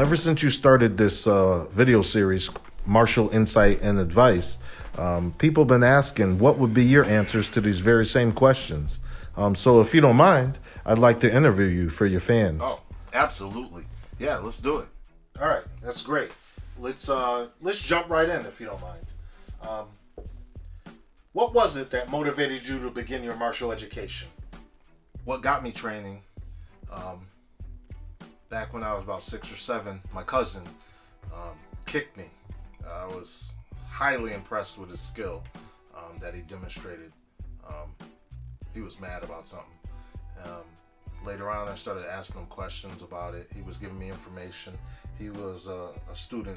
ever since you started this video series, Martial Insight and Advice, people have been asking what would be your answers to these very same questions. So if you don't mind, I'd like to interview you for your fans. Oh, absolutely. Yeah, let's do it. All right, that's great. Let's jump right in if you don't mind. What was it that motivated you to begin your martial education? What got me training? Back when I was about 6 or 7, my cousin kicked me. I was highly impressed with his skill that he demonstrated. He was mad about something. Later on, I started asking him questions about it. He was giving me information. He was a student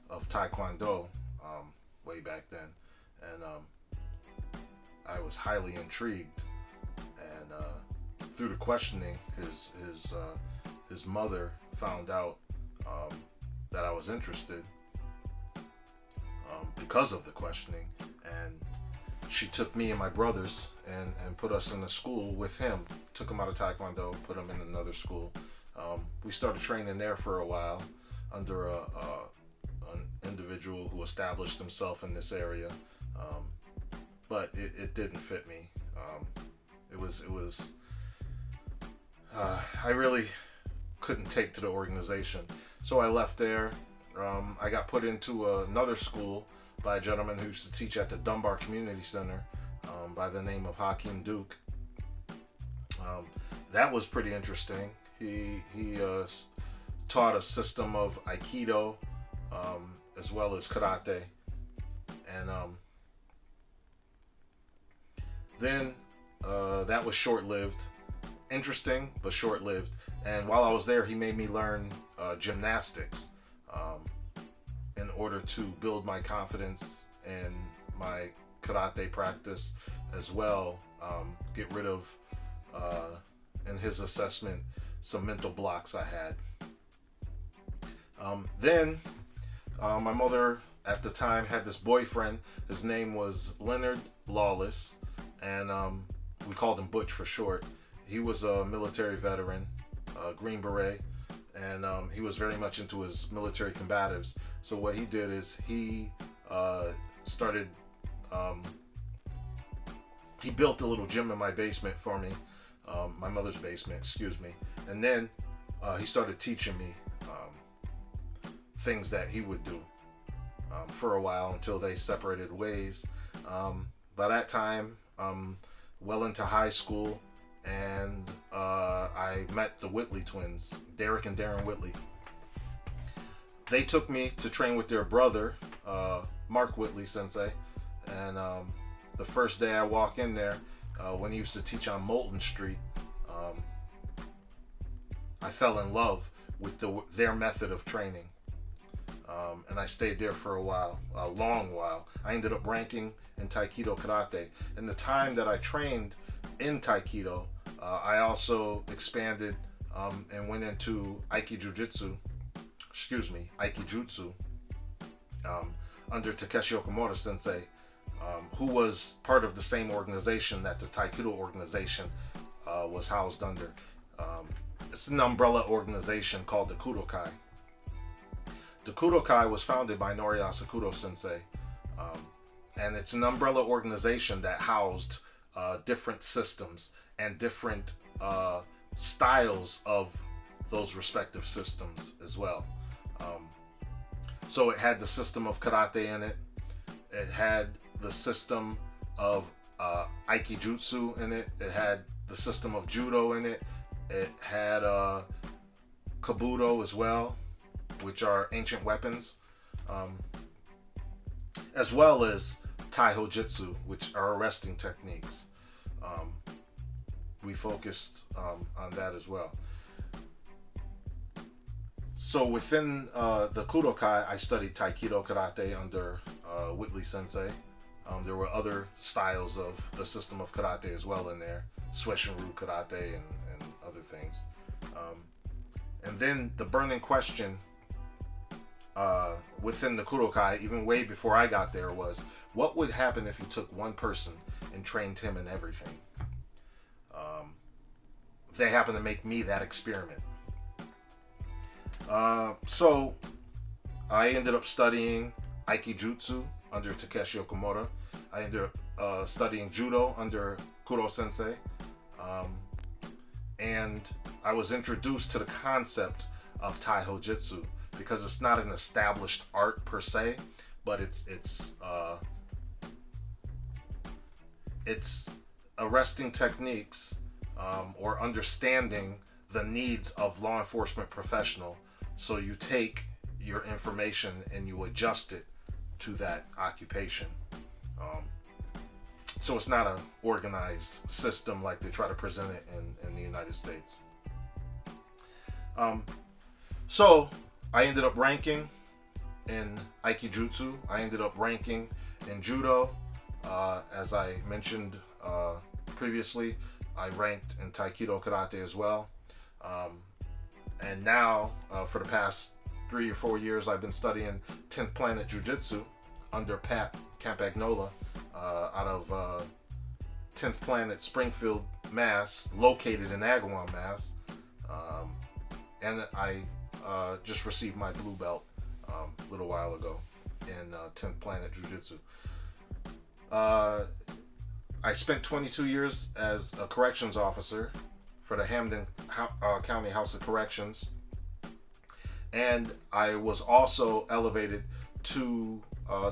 of Taekwondo way back then, and I was highly intrigued. And through the questioning, his mother found out that I was interested because of the questioning, and she took me and my brothers and put us in a school with him. Took him out of Taekwondo, put him in another school. We started training there for a while under an individual who established himself in this area, but it didn't fit me. I really couldn't take to the organization, so I left there. I got put into another school by a gentleman who used to teach at the Dunbar Community Center by the name of Hakeem Duke. That was pretty interesting. He taught a system of Aikido as well as Karate. And then that was short-lived. Interesting, but short-lived. And while I was there, he made me learn gymnastics in order to build my confidence in my karate practice as well. Get rid of, in his assessment, some mental blocks I had. Then my mother at the time had this boyfriend. His name was Leonard Lawless, and we called him Butch for short. He was a military veteran, Green Beret, and he was very much into his military combatives. So what he did is he started, he built a little gym in my basement for me, my mother's basement, excuse me. And then he started teaching me things that he would do for a while until they separated ways. By that time, well into high school, and I met the Whitley twins, Derek and Darren Whitley. They took me to train with their brother, Mark Whitley Sensei, and the first day I walk in there, when he used to teach on Moulton Street, I fell in love with their method of training, and I stayed there for a while, a long while. I ended up ranking in Taekwondo Karate. In the time that I trained in Taekwondo, I also expanded and went into Karate-Jutsu, under Takeshi Okamura Sensei, who was part of the same organization that the Taekwondo organization was housed under. It's an umbrella organization called the Kudokai. The Kudokai was founded by Noriyasu Kudo Sensei, and it's an umbrella organization that housed different systems and different styles of those respective systems as well. So it had the system of karate in it. It had the system of Karate-Jutsu in it. It had the system of judo in it. It had kabuto as well, which are ancient weapons, as well as Taiho Jitsu, which are arresting techniques. We focused on that as well. So within the Kudokai, I studied Taekwondo Karate under Whitley Sensei. There were other styles of the system of karate as well in there, Suishin-ryu Karate and other things. And then the burning question within the Kudokai, even way before I got there, was what would happen if you took one person and trained him in everything? They happened to make me that experiment. So I ended up studying Aikido-Jutsu under Takeshi Okamura. I ended up studying Judo under Kuro Sensei. And I was introduced to the concept of Taiho-Jitsu because it's not an established art per se, but it's arresting techniques or understanding the needs of law enforcement professional. So you take your information and you adjust it to that occupation. So it's not an organized system like they try to present it in the United States. So I ended up ranking in Aikido-Jutsu. I ended up ranking in Judo. As I mentioned previously, I ranked in Taikido Karate as well. And now, for the past 3 or 4 years, I've been studying 10th Planet Jiu-Jitsu under Pat Campagnola out of 10th Planet Springfield, Mass, located in Agawam, Mass. And I just received my blue belt a little while ago in 10th Planet Jiu-Jitsu. I spent 22 years as a corrections officer for the Hampden County House of Corrections. And I was also elevated to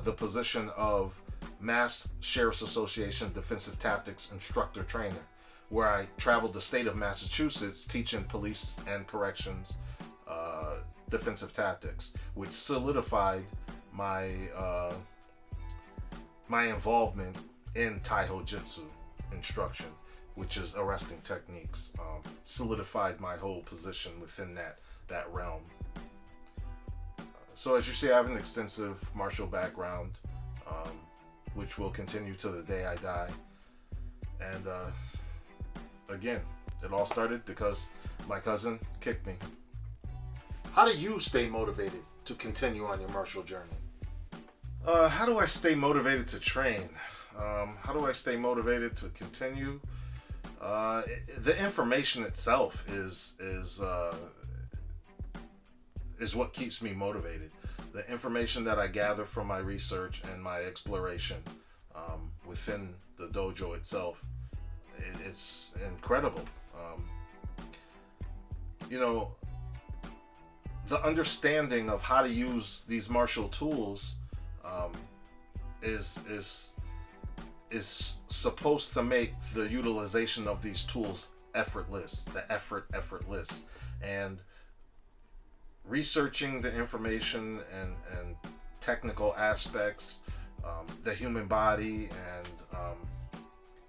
the position of Mass Sheriff's Association Defensive Tactics Instructor Trainer, where I traveled the state of Massachusetts teaching police and corrections defensive tactics, which solidified my my involvement in Taiho-Jitsu instruction, which is arresting techniques. Solidified my whole position within that realm. So as you see, I have an extensive martial background, which will continue to the day I die. And again, it all started because my cousin kicked me. How do you stay motivated to continue on your martial journey? How do I stay motivated to train? How do I stay motivated to continue? The information itself is what keeps me motivated. The information that I gather from my research and my exploration within the dojo itself, it's incredible. The understanding of how to use these martial tools is supposed to make the utilization of these tools effortless. Effortless, and researching the information and technical aspects, the human body, and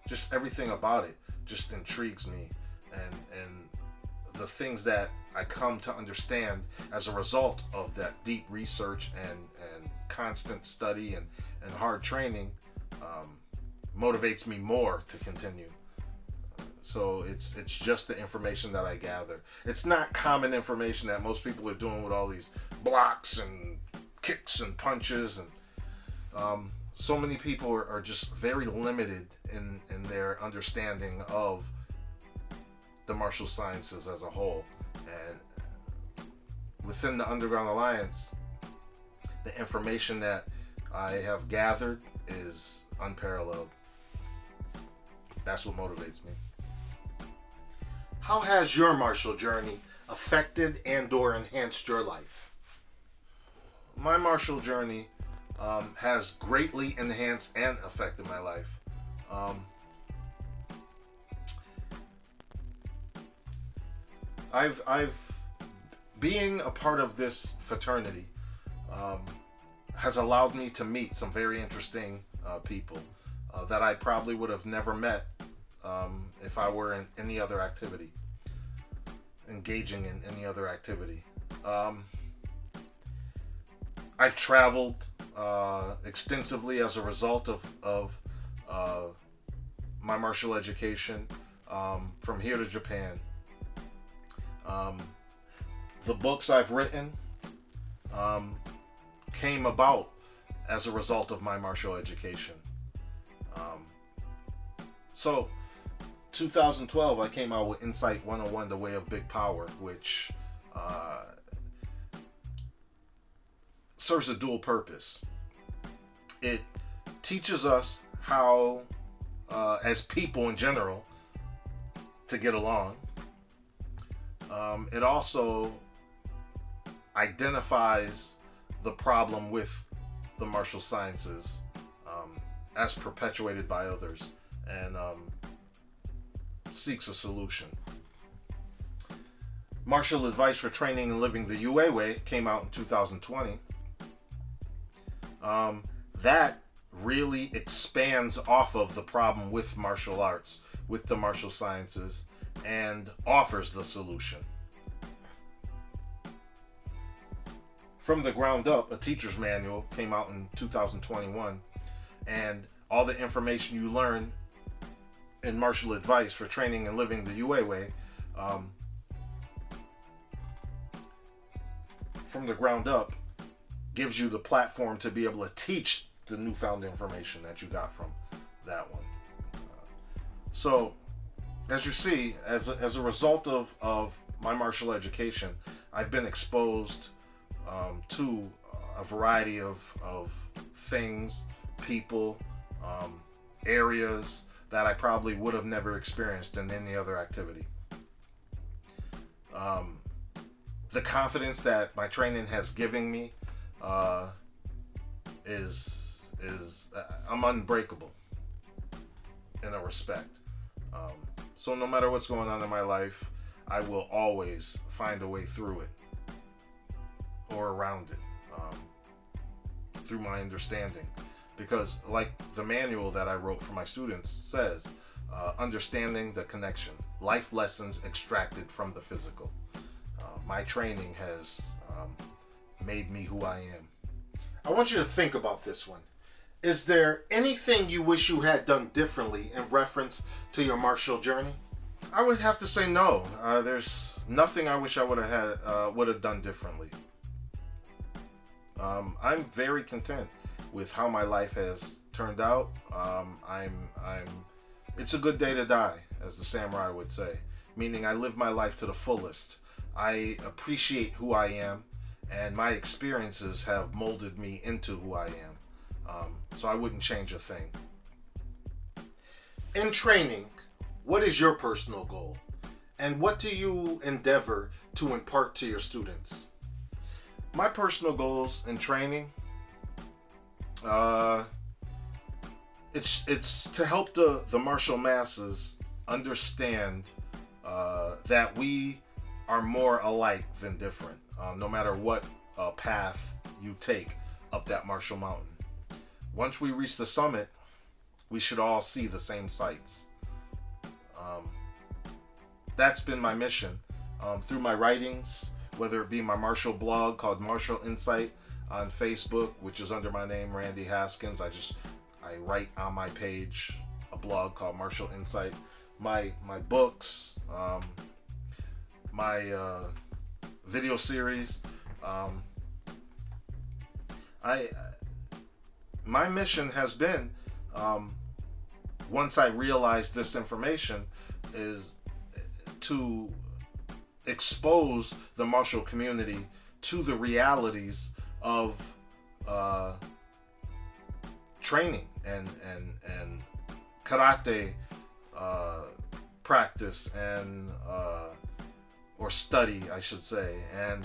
just everything about it just intrigues me, and the things that I come to understand as a result of that deep research and constant study and hard training motivates me more to continue. So it's just the information that I gather. It's not common information that most people are doing with all these blocks and kicks and punches, and so many people are just very limited in their understanding of the martial sciences as a whole. And within the Underground Alliance, the information that I have gathered is unparalleled. That's what motivates me. How has your martial journey affected and/or enhanced your life? My martial journey has greatly enhanced and affected my life. I've being a part of this fraternity has allowed me to meet some very interesting people that I probably would have never met if I were in any other activity, engaging in any other activity. I've traveled extensively as a result of my martial education, from here to Japan. The books I've written came about as a result of my martial education. So 2012, I came out with Insight 101, The Way of Big Power, which serves a dual purpose. It teaches us how, as people in general, to get along. It also identifies the problem with the martial sciences as perpetuated by others, and seeks a solution. Martial Advice for Training and Living the UA Way came out in 2020. That really expands off of the problem with martial arts, with the martial sciences, and offers the solution. From the Ground Up, a teacher's manual came out in 2021, and all the information you learn in Martial Advice for Training and Living the UA Way, from the ground up, gives you the platform to be able to teach the newfound information that you got from that one. So, as you see, as a result of my martial education, I've been exposed to a variety of things, people, areas that I probably would have never experienced in any other activity. The confidence that my training has given me is I'm unbreakable in a respect. So no matter what's going on in my life, I will always find a way through it or around it, through my understanding. Because like the manual that I wrote for my students says, understanding the connection, life lessons extracted from the physical. My training has made me who I am. I want you to think about this one. Is there anything you wish you had done differently in reference to your martial journey? I would have to say no. There's nothing I wish I would have done differently. I'm very content with how my life has turned out. It's a good day to die, as the samurai would say. Meaning I live my life to the fullest. I appreciate who I am, and my experiences have molded me into who I am. So I wouldn't change a thing. In training, what is your personal goal? And what do you endeavor to impart to your students? My personal goals in training, it's to help the martial masses understand that we are more alike than different, no matter what path you take up that martial mountain. Once we reach the summit, we should all see the same sights. That's been my mission through my writings, whether it be my martial blog called Martial Insight on Facebook, which is under my name, Randy Haskins. I write on my page a blog called Martial Insight. My books, my video series. My mission has been, once I realized this information, is to expose the martial community to the realities of training and karate practice and or study, I should say, and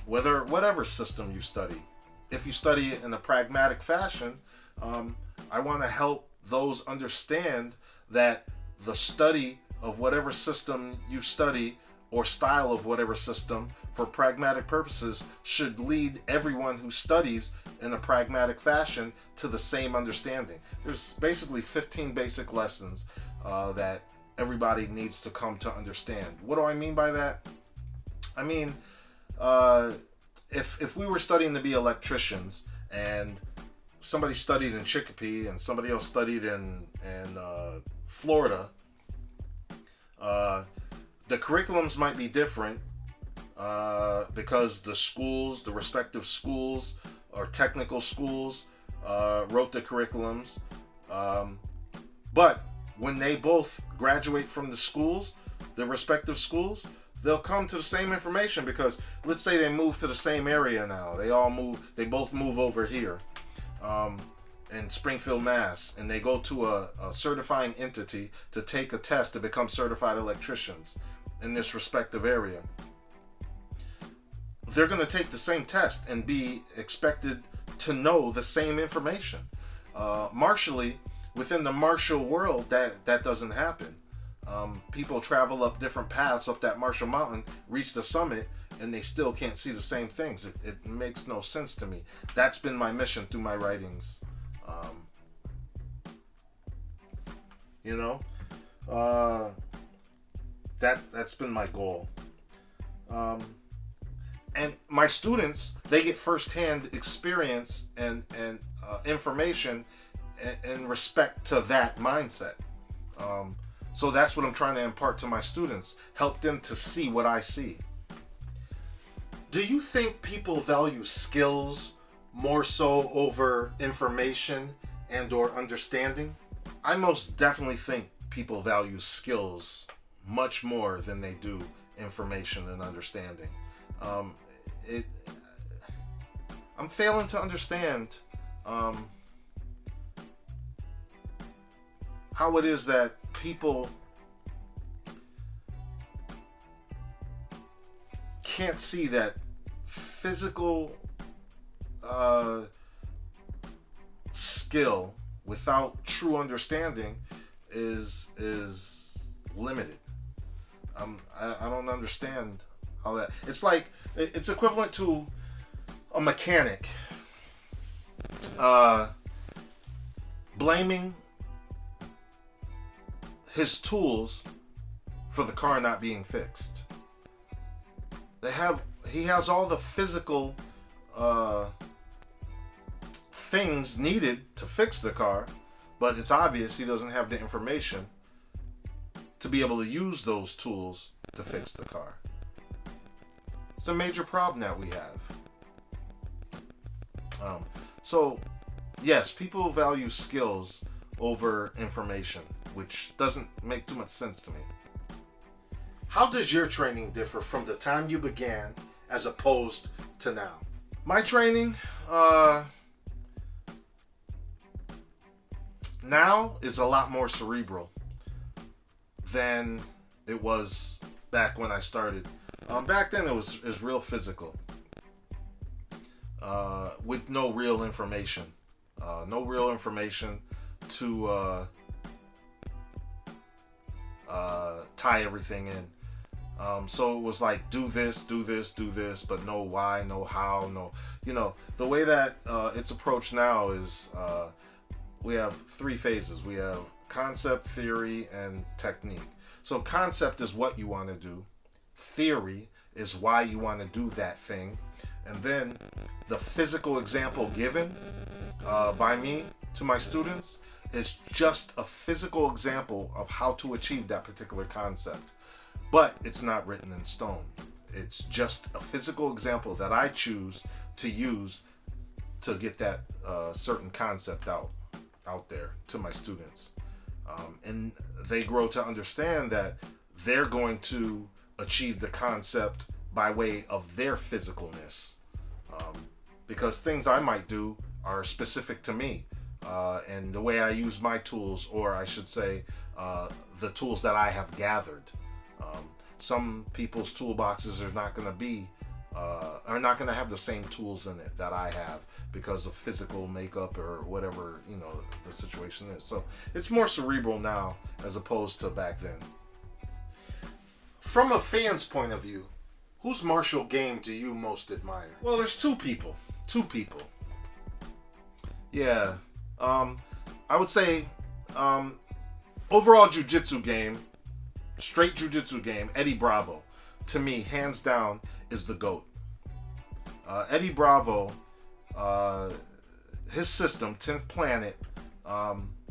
whatever system you study. If you study it in a pragmatic fashion, I want to help those understand that the study of whatever system you study or style of whatever system for pragmatic purposes should lead everyone who studies in a pragmatic fashion to the same understanding. There's basically 15 basic lessons that everybody needs to come to understand. What do I mean by that? I mean, if we were studying to be electricians and somebody studied in Chicopee and somebody else studied in Florida, the curriculums might be different because the respective schools or technical schools wrote the curriculums. But when they both graduate from the respective schools, they'll come to the same information because let's say they move to the same area now. They both move over here in Springfield, Mass. And they go to a certifying entity to take a test to become certified electricians in this respective area. They're going to take the same test and be expected to know the same information. Martially, within the martial world, that doesn't happen. People travel up different paths up that martial mountain, reach the summit, and they still can't see the same things. It makes no sense to me. That's been my mission through my writings. That's been my goal. And my students, they get firsthand experience and information in respect to that mindset. So that's what I'm trying to impart to my students, help them to see what I see. Do you think people value skills more so over information and or understanding? I most definitely think people value skills much more than they do information and understanding. I'm failing to understand how it is that people can't see that physical skill without true understanding is limited. I don't understand how that. It's like it's equivalent to a mechanic blaming his tools for the car not being fixed. He has all the physical things needed to fix the car, but it's obvious he doesn't have the information to be able to use those tools to fix the car. It's a major problem that we have. So, yes, people value skills over information, which doesn't make too much sense to me. How does your training differ from the time you began as opposed to now? My training now is a lot more cerebral than it was back when I started. Back then it was real physical, with no real information. No real information to tie everything in. So it was like, do this, but no why, no how, no. The way that it's approached now is we have 3 phases. We have concept, theory, and technique. So concept is what you want to do. Theory is why you want to do that thing. And then the physical example given by me to my students is just a physical example of how to achieve that particular concept. But it's not written in stone. It's just a physical example that I choose to use to get that certain concept out there to my students. And they grow to understand that they're going to achieve the concept by way of their physicalness. Because things I might do are specific to me. And the way I use my tools, or I should say, the tools that I have gathered. Some people's toolboxes are not going to have the same tools in it that I have because of physical makeup or whatever, the situation is. So it's more cerebral now as opposed to back then. From a fan's point of view, whose martial game do you most admire? Well, there's two people. Yeah. I would say overall jiu-jitsu game, straight jiu-jitsu game, Eddie Bravo, to me, hands down, is the GOAT. Eddie Bravo, his system, 10th Planet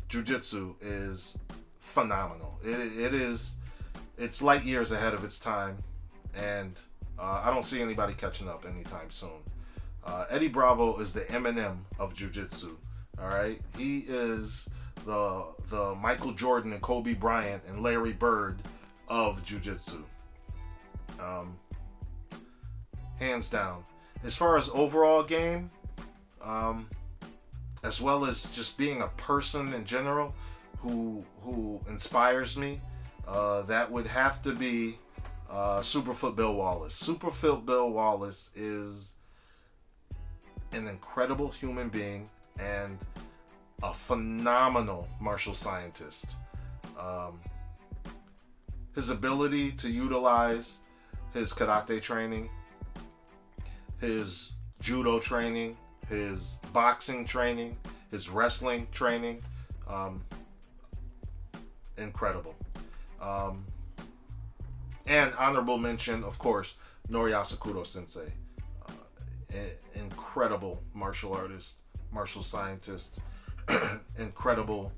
Jiu-Jitsu, is phenomenal. It's light years ahead of its time, and I don't see anybody catching up anytime soon. Eddie Bravo is the Eminem of Jiu-Jitsu. All right, he is the Michael Jordan and Kobe Bryant and Larry Bird of Jiu-Jitsu. Um, Hands down. As far as overall game, as well as just being a person in general who inspires me, that would have to be Superfoot Bill Wallace. Superfoot Bill Wallace is an incredible human being and a phenomenal martial scientist. His ability to utilize his karate training, his judo training, his boxing training, his wrestling training, incredible. And honorable mention, of course, Noriyasu Kudo Sensei. Incredible martial artist, martial scientist, incredible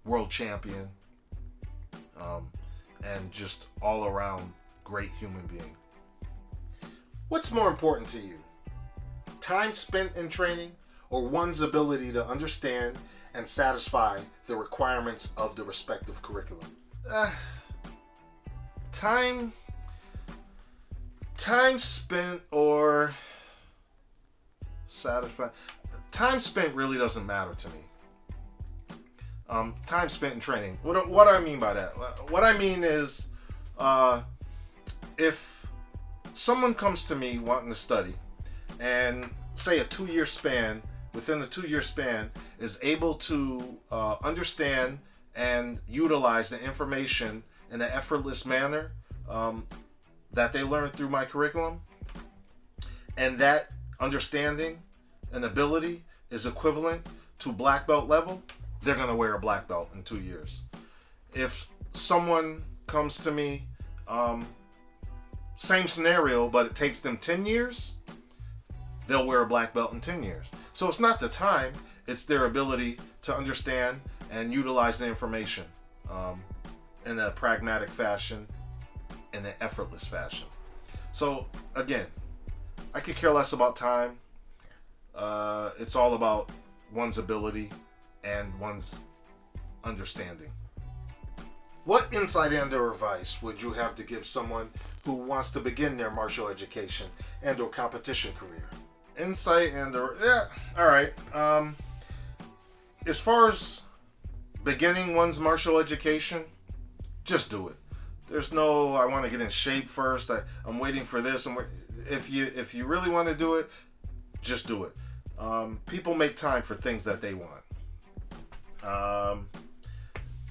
world champion, and just all around great human being. What's more important to you? Time spent in training or one's ability to understand and satisfy the requirements of the respective curriculum? Time spent or satisfy. Time spent really doesn't matter to me. Time spent in training. What do I mean by that? What I mean is, if someone comes to me wanting to study, and say a 2-year span, within the 2-year span, is able to understand and utilize the information in an effortless manner that they learn through my curriculum, and that understanding and ability is equivalent to black belt level, they're going to wear a black belt in 2 years. If someone comes to me, same scenario, but it takes them 10 years, they'll wear a black belt in 10 years. So it's not the time, it's their ability to understand and utilize the information in a pragmatic fashion, in an effortless fashion. So again, I could care less about time. It's all about one's ability and one's understanding. What insight and or advice would you have to give someone who wants to begin their martial education and or competition career? Insight and or, all right. As far as beginning one's martial education, just do it. There's no, I want to get in shape first. I'm waiting for this. If you really want to do it, just do it. People make time for things that they want.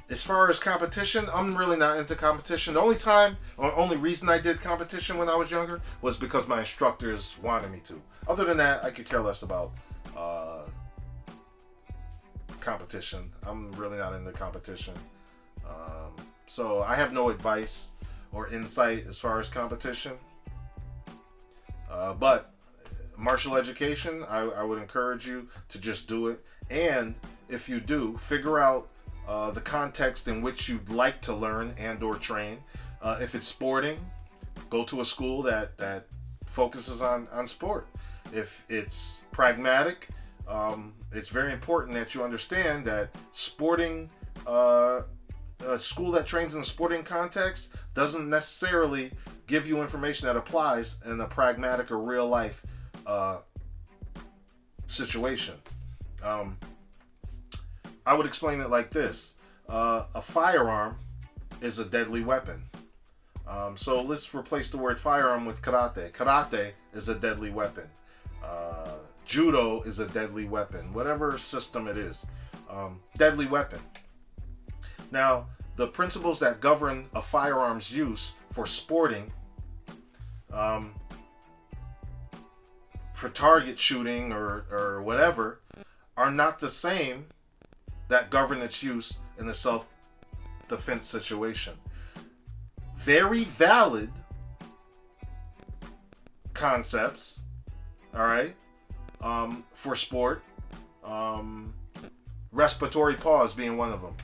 As far as competition, I'm really not into competition. The only reason I did competition when I was younger was because my instructors wanted me to. Other than that, I could care less about competition. I'm really not into competition. So I have no advice or insight as far as competition. But martial education, I would encourage you to just do it. And if you do, figure out the context in which you'd like to learn and or train. If it's sporting, go to a school that focuses on sport. If it's pragmatic, it's very important that you understand that sporting, a school that trains in a sporting context doesn't necessarily give you information that applies in a pragmatic or real life situation. I would explain it like this. A firearm is a deadly weapon. So let's replace the word firearm with karate. Karate is a deadly weapon. Judo is a deadly weapon. Whatever system it is. Deadly weapon. Now, the principles that govern a firearm's use for sporting, for target shooting or whatever, are not the same that govern its use in a self-defense situation. Very valid concepts, all right, for sport. Respiratory pause being one of them.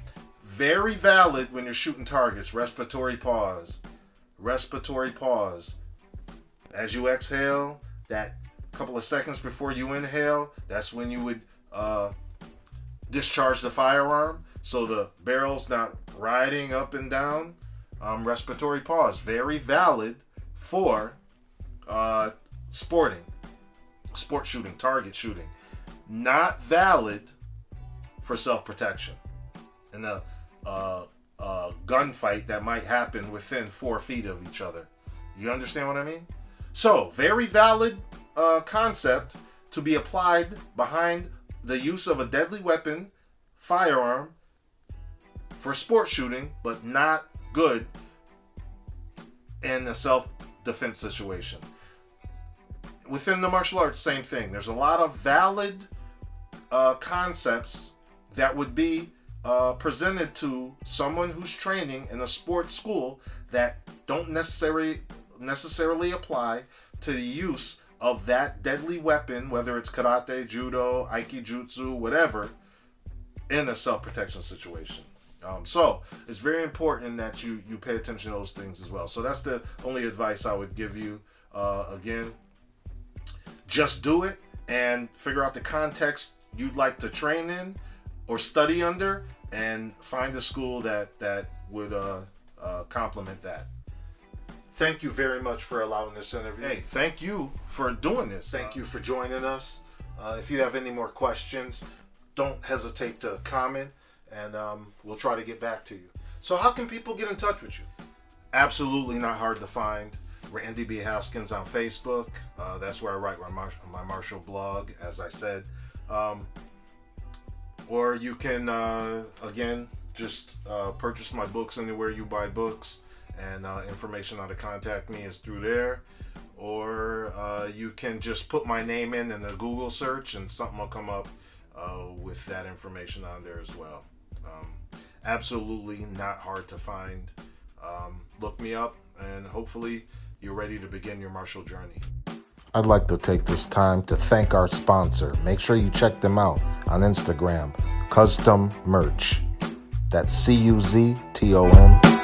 Very valid when you're shooting targets. Respiratory pause. Respiratory pause. As you exhale, that couple of seconds before you inhale, that's when you would discharge the firearm, so the barrel's not riding up and down Respiratory pause, very valid for sport shooting, target shooting. Not valid for self-protection in a gunfight that might happen within 4 feet of each other. You understand what I mean? So, very valid concept to be applied behind the use of a deadly weapon, firearm, for sport shooting, but not good in a self-defense situation. Within the martial arts, same thing. There's a lot of valid concepts that would be presented to someone who's training in a sports school that don't necessarily apply to the use of that deadly weapon, whether it's karate, judo, Karate-Jutsu, whatever, in a self-protection situation. So it's very important that you pay attention to those things as well. So that's the only advice I would give you. Again, just do it and figure out the context you'd like to train in or study under, and find a school that would complement that. Thank you very much for allowing this interview. Hey, thank you for doing this. Thank you for joining us. If you have any more questions, don't hesitate to comment, and we'll try to get back to you. So how can people get in touch with you? Absolutely not hard to find. Randy B. Haskins on Facebook. That's where I write my martial blog, as I said. Or you can, again, just purchase my books anywhere you buy books, and information on how to contact me is through there. Or you can just put my name in a Google search, and something will come up with that information on there as well. Absolutely not hard to find. Look me up, and hopefully you're ready to begin your martial journey. I'd like to take this time to thank our sponsor. Make sure you check them out on Instagram, Custom Merch. That's CUZTOM